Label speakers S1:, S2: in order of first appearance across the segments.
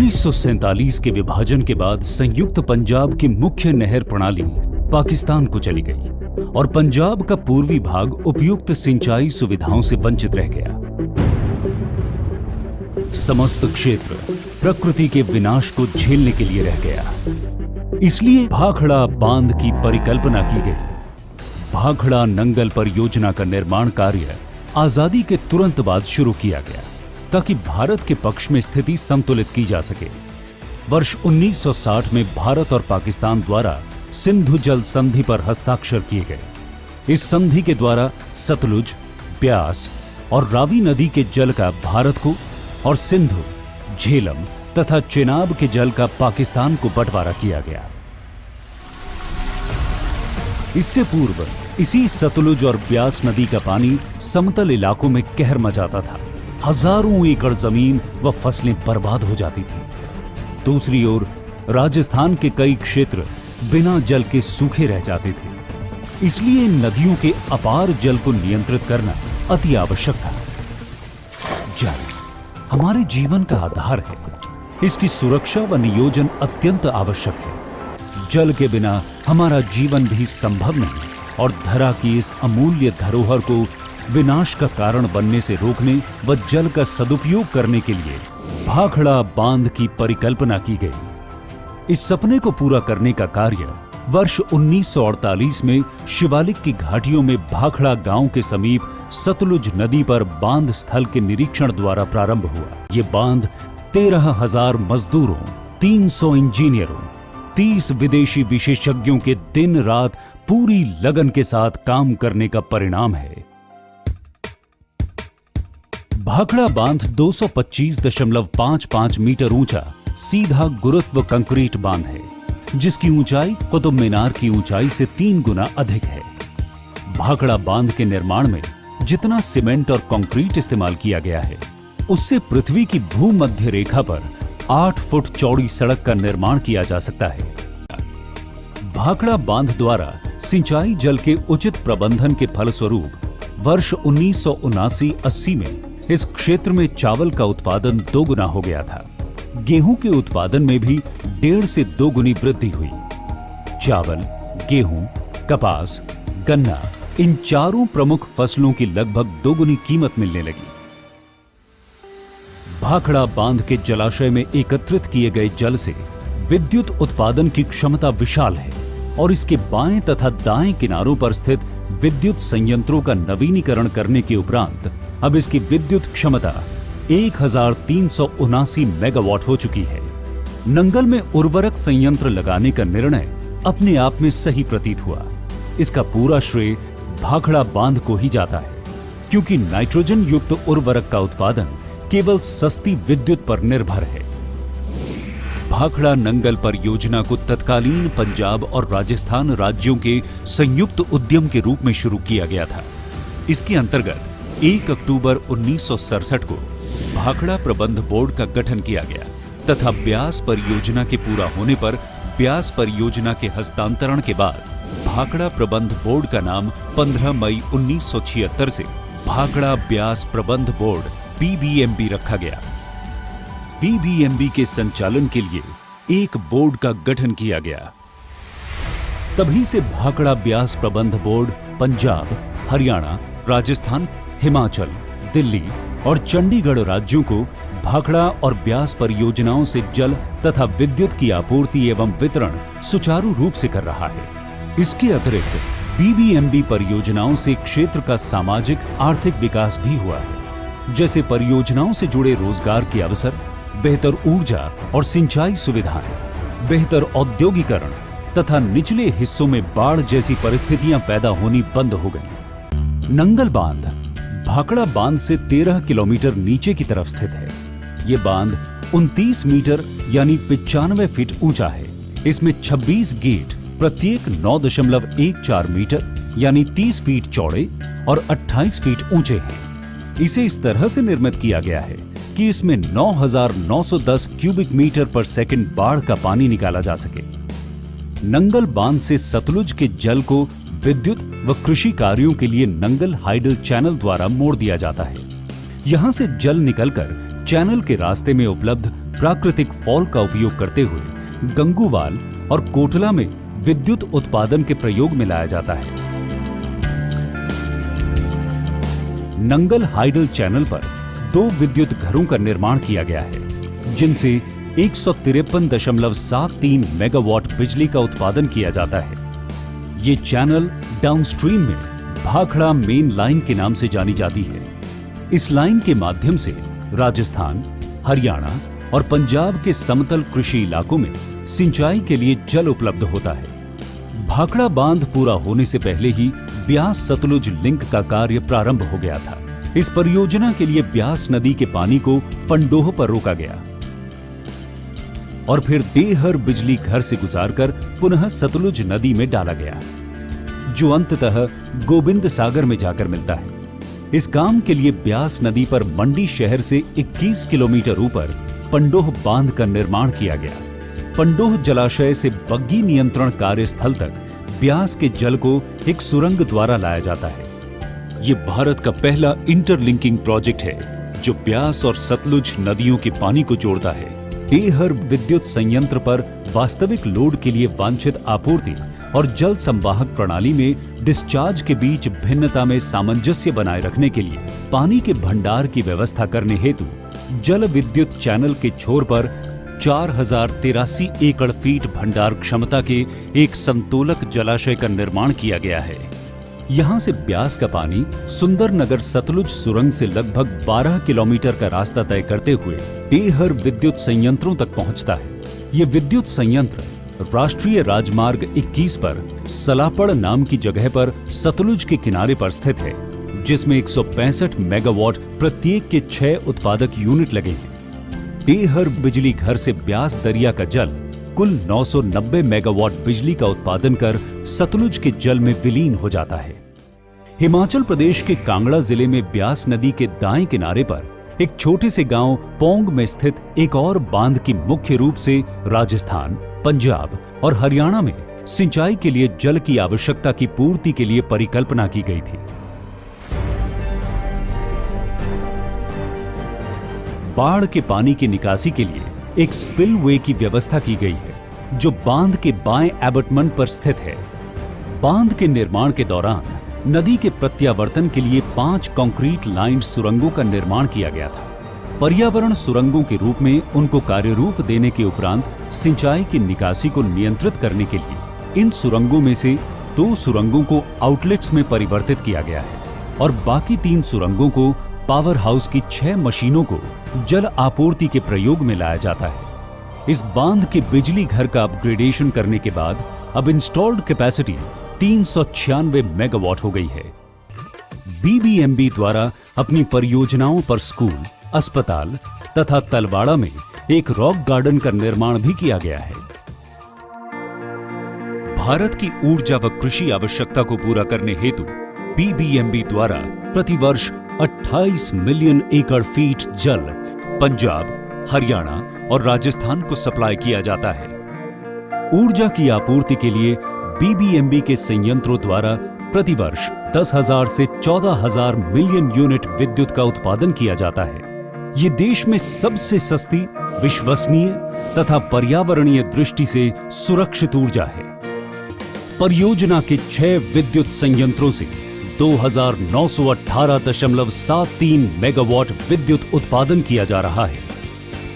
S1: 1947 के विभाजन के बाद संयुक्त पंजाब की मुख्य नहर प्रणाली पाकिस्तान को चली गई और पंजाब का पूर्वी भाग उपयुक्त सिंचाई सुविधाओं से वंचित रह गया। समस्त क्षेत्र प्रकृति के विनाश को झेलने के लिए रह गया। इसलिए भाखड़ा बांध की परिकल्पना की गई। भाखड़ा नंगल परियोजना का निर्माण कार्य आजादी के तुरंत बाद शुरू किया गया ताकि भारत के पक्ष में स्थिति संतुलित की जा सके। वर्ष 1960 में भारत और पाकिस्तान द्वारा सिंधु जल संधि पर हस्ताक्षर किए गए। इस संधि के द्वारा सतलुज, ब्यास और रावी नदी के जल का भारत को और सिंधु, झेलम तथा चेनाब के जल का पाकिस्तान को बंटवारा किया गया। इससे पूर्व इसी सतलुज और ब्यास नदी का पानी समतल इलाकों में कहर मचाता था। हजारों एकड़ जमीन व फसलें बर्बाद हो जाती थी। दूसरी ओर राजस्थान के कई क्षेत्र बिना जल के सूखे रह जाते थे। इसलिए नदियों के अपार जल को नियंत्रित करना अति आवश्यक था। जल हमारे जीवन का आधार है। इसकी सुरक्षा व नियोजन अत्यंत आवश्यक है। जल के बिना हमारा जीवन भी संभव नहीं और धरा की इस अमूल्य धरोहर को विनाश का कारण बनने से रोकने व जल का सदुपयोग करने के लिए भाखड़ा बांध की परिकल्पना की गई। इस सपने को पूरा करने का कार्य वर्ष 1948 में शिवालिक की घाटियों में भाखड़ा गांव के समीप सतलुज नदी पर बांध स्थल के निरीक्षण द्वारा प्रारंभ हुआ। ये बांध 13,000 मजदूरों, 300 इंजीनियरों, 30 विदेशी विशेषज्ञों के दिन रात पूरी लगन के साथ काम करने का परिणाम है। भाखड़ा बांध 225.55 मीटर ऊंचा सीधा गुरुत्व कंक्रीट बांध है, जिसकी ऊंचाई कुतुब मीनार की ऊंचाई से 3 गुना अधिक है। भाखड़ा बांध के निर्माण में जितना सीमेंट और कंक्रीट इस्तेमाल किया गया है, उससे पृथ्वी की भूमध्य रेखा पर 8 फुट चौड़ी सड़क का निर्माण किया जा सकता है। भाखड़ा बांध द्वारा सिंचाई जल के उचित प्रबंधन के फलस्वरूप वर्ष 1979-80 में इस क्षेत्र में चावल का उत्पादन 2 गुना हो गया था। गेहूं के उत्पादन में भी 1.5 से 2 गुनी वृद्धि हुई। चावल, गेहूं, कपास, गन्ना इन चारों प्रमुख फसलों की लगभग 2 गुनी कीमत मिलने लगी। भाखड़ा बांध के जलाशय में एकत्रित किए गए जल से विद्युत उत्पादन की क्षमता विशाल है और इसके बाएं तथा दाएं किनारों पर स्थित विद्युत संयंत्रों का नवीनीकरण करने के उपरांत अब इसकी विद्युत क्षमता 1379 मेगावाट हो चुकी है। नंगल में उर्वरक संयंत्र लगाने का निर्णय अपने आप में सही प्रतीत हुआ। इसका पूरा श्रेय भाखड़ा बांध को ही जाता है, क्योंकि नाइट्रोजन युक्त उर्वरक का उत्पादन केवल सस्ती विद्युत पर निर्भर है। भाखड़ा नंगल परियोजना को तत्कालीन पंजाब और राजस्थान राज्यों के संयुक्त उद्यम के रूप में शुरू किया गया था। इसके अंतर्गत 1 अक्टूबर 1967 को भाखड़ा प्रबंध बोर्ड का गठन किया गया तथा ब्यास परियोजना के पूरा होने पर ब्यास परियोजना के हस्तांतरण के बाद भाखड़ा प्रबंध बोर्ड का नाम 15 मई 1976 से भाखड़ा ब्यास प्रबंध बोर्ड BBMB रखा गया। BBMB के संचालन के लिए एक बोर्ड का गठन किया गया। तभी से भाखड़ा ब्यास प्रबंध बोर्ड पंजाब, हरियाणा, राजस्थान, हिमाचल, दिल्ली और चंडीगढ़ राज्यों को भाखड़ा और ब्यास परियोजनाओं से जल तथा विद्युत की आपूर्ति एवं वितरण सुचारू रूप से कर रहा है। इसके अतिरिक्त BBMB परियोजनाओं से क्षेत्र का सामाजिक आर्थिक विकास भी हुआ है, जैसे परियोजनाओं से जुड़े रोजगार के अवसर, बेहतर ऊर्जा और सिंचाई सुविधाएं, बेहतर औद्योगिकरण तथा निचले हिस्सों में बाढ़ जैसी परिस्थितियां पैदा होनी बंद हो गई। नंगल बांध भाखड़ा बांध से 13 किलोमीटर नीचे की तरफ स्थित है। ये बांध 29 मीटर यानी 95 फीट ऊंचा है। इसमें 26 गेट प्रत्येक 9.14 मीटर यानी 30 फीट चौड़े और 28 फीट ऊंचे हैं। इसे इस तरह से निर्मित किया गया है कि इसमें 9,910 क्यूबिक मीटर पर सेकंड बाढ़ का पानी निकाला जा सके। नंगल बांध से सतलुज के जल को विद्युत व कृषि कार्यों के लिए नंगल हाइडल चैनल द्वारा मोड़ दिया जाता है। यहां से जल निकलकर चैनल के रास्ते में उपलब्ध प्राकृतिक फॉल का उपयोग करते हुए गंगूवाल और कोटला में विद्युत उत्पादन के प्रयोग में लाया जाता है। नंगल हाइडल चैनल पर 2 विद्युत घरों का निर्माण किया गया है, जिनसे 153.73 मेगावाट बिजली का उत्पादन किया जाता है। ये चैनल डाउनस्ट्रीम में भाखड़ा मेन लाइन के नाम से जानी जाती है। इस लाइन के माध्यम से राजस्थान, हरियाणा और पंजाब के समतल कृषि इलाकों में सिंचाई के लिए जल उपलब्ध होता है। भाखड़ा बांध पूरा होने से पहले ही ब्यास सतलुज लिंक का कार्य प्रारंभ हो गया था। इस परियोजना के लिए ब्यास नदी के पानी को पंडोह पर रोका गया और फिर देहर बिजली घर से गुजारकर पुनः सतलुज नदी में डाला गया, जो अंततः गोविंद सागर में जाकर मिलता है। इस काम के लिए ब्यास नदी पर मंडी शहर से 21 किलोमीटर ऊपर पंडोह बांध का निर्माण किया गया। पंडोह जलाशय से बग्गी नियंत्रण कार्यस्थल तक ब्यास के जल को एक सुरंग द्वारा लाया जाता है। ये भारत का पहला इंटरलिंकिंग प्रोजेक्ट है जो ब्यास और सतलुज नदियों के पानी को जोड़ता है। देहर विद्युत संयंत्र पर वास्तविक लोड के लिए वांछित आपूर्ति और जल संवाहक प्रणाली में डिस्चार्ज के बीच भिन्नता में सामंजस्य बनाए रखने के लिए पानी के भंडार की व्यवस्था करने हेतु जल विद्युत चैनल के छोर पर 4083 एकड़ फीट भंडार क्षमता के एक संतोलक जलाशय का निर्माण किया गया है। यहाँ से ब्यास का पानी सुंदरनगर सतलुज सुरंग से लगभग 12 किलोमीटर का रास्ता तय करते हुए देहर विद्युत संयंत्रों तक पहुँचता है। ये विद्युत संयंत्र राष्ट्रीय राजमार्ग 21 पर सलापड़ नाम की जगह पर सतलुज के किनारे पर स्थित है, जिसमें 165 मेगावाट प्रत्येक के 6 उत्पादक यूनिट लगे हैं। देहर बिजली घर से ब्यास दरिया का जल कुल 990 मेगावाट बिजली का उत्पादन कर सतलुज के जल में विलीन हो जाता है। हिमाचल प्रदेश के कांगड़ा जिले में ब्यास नदी के दाएं किनारे पर एक छोटे से गांव पोंग में स्थित एक और बांध की मुख्य रूप से राजस्थान, पंजाब और हरियाणा में सिंचाई के लिए जल की आवश्यकता की पूर्ति के लिए परिकल्पना की गई थी। बाढ़ के पानी की निकासी के लिए एक स्पिलवे की व्यवस्था की गई है, जो बांध के बाएं एबटमेंट पर स्थित है। बांध के निर्माण के दौरान नदी के प्रत्यावर्तन के लिए 5 कंक्रीट लाइन सुरंगों का निर्माण किया गया था। पर्यावरण सुरंगों के रूप में उनको कार्यरूप देने के उपरांत सिंचाई की निकासी को नियंत्रित करने के लिए इन सुरंगों में से 2 सुरंगों को आउटलेट्स में परिवर्तित किया गया है और बाकी 3 सुरंगों को पावर हाउस की 6 मशीनों को जल आपूर्ति के प्रयोग में लाया जाता है। इस बांध के बिजली घर का अपग्रेडेशन करने के बाद अब इंस्टॉल्ड कैपेसिटी 396 मेगावाट हो गई है। बीबीएमबी द्वारा अपनी परियोजनाओं पर स्कूल, अस्पताल तथा तलवाड़ा में एक रॉक गार्डन का निर्माण भी किया गया है। भारत की ऊर्जा व कृषि आवश्यकता को पूरा करने हेतु बीबीएमबी द्वारा प्रतिवर्ष 28 मिलियन एकड़ फीट जल पंजाब, हरियाणा और राजस्थान को सप्लाई किया जाता है। ऊर्जा की आपूर्ति के लिए बीबीएमबी के संयंत्रों द्वारा प्रतिवर्ष 10,000 से 14,000 मिलियन यूनिट विद्युत का उत्पादन किया जाता है। ये देश में सबसे सस्ती, विश्वसनीय तथा पर्यावरणीय दृष्टि से सुरक्षित ऊर्जा है। परियोजना के 6 विद्युत संयंत्रों से 2,918.73 मेगावाट विद्युत उत्पादन किया जा रहा है।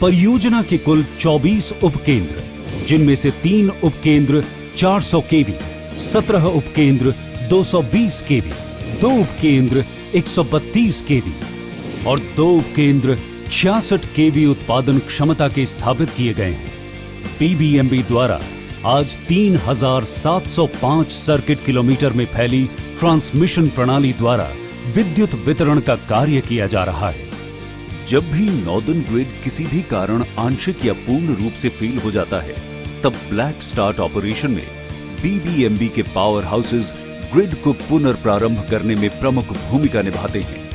S1: परियोजना के कुल 24 उपकेंद्र, जिनमें से 3 उपकेंद्र 400 केवी, 17 उपकेंद्र 220 केवी, 2 उपकेंद्र 132 केवी और 2 उपकेंद्र 66 केवी उत्पादन क्षमता के स्थापित किए गए हैं। बीबीएमबी द्वारा आज 3,705 सर्किट किलोमीटर में फैली ट्रांसमिशन प्रणाली द्वारा विद्युत वितरण का कार्य किया जा रहा है। जब भी नॉर्दर्न ग्रिड किसी भी कारण आंशिक या पूर्ण रूप से फेल हो जाता है, तब ब्लैक स्टार्ट ऑपरेशन में बीबीएमबी के पावर हाउसेज ग्रिड को पुनर्प्रारंभ करने में प्रमुख भूमिका निभाते हैं।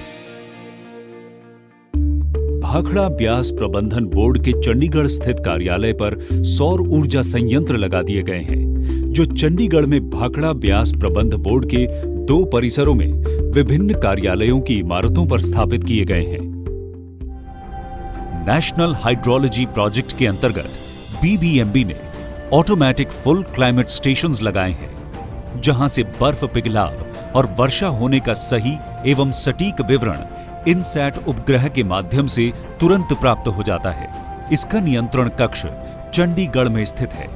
S1: भाखड़ा ब्यास प्रबंधन बोर्ड के चंडीगढ़ स्थित कार्यालय पर सौर ऊर्जा संयंत्र लगा दिए गए हैं, जो चंडीगढ़ में भाखड़ा ब्यास प्रबंध बोर्ड के 2 परिसरों में विभिन्न कार्यालयों की इमारतों पर स्थापित किए गए हैं। नेशनल हाइड्रोलॉजी प्रोजेक्ट के अंतर्गत बीबीएमबी ने ऑटोमेटिक फुल क्लाइमेट स्टेशंस लगाए हैं, जहां से बर्फ पिघलाव और वर्षा होने का सही एवं सटीक विवरण इनसैट उपग्रह के माध्यम से तुरंत प्राप्त हो जाता है। इसका नियंत्रण कक्ष चंडीगढ़ में स्थित है।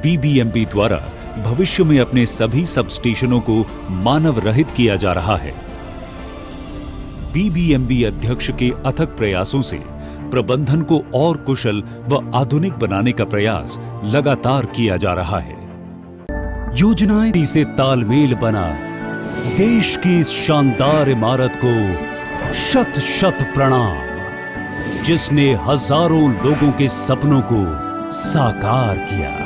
S1: बीबीएमबी द्वारा भविष्य में अपने सभी सब स्टेशनों को मानव रहित किया जा रहा है। बीबीएमबी अध्यक्ष के अथक प्रयासों से प्रबंधन को और कुशल व आधुनिक बनाने का प्रयास लगातार किया जा रहा है। योजनाएं से तालमेल बना देश की इस शानदार इमारत को शत शत प्रणाम, जिसने हजारों लोगों के सपनों को साकार किया।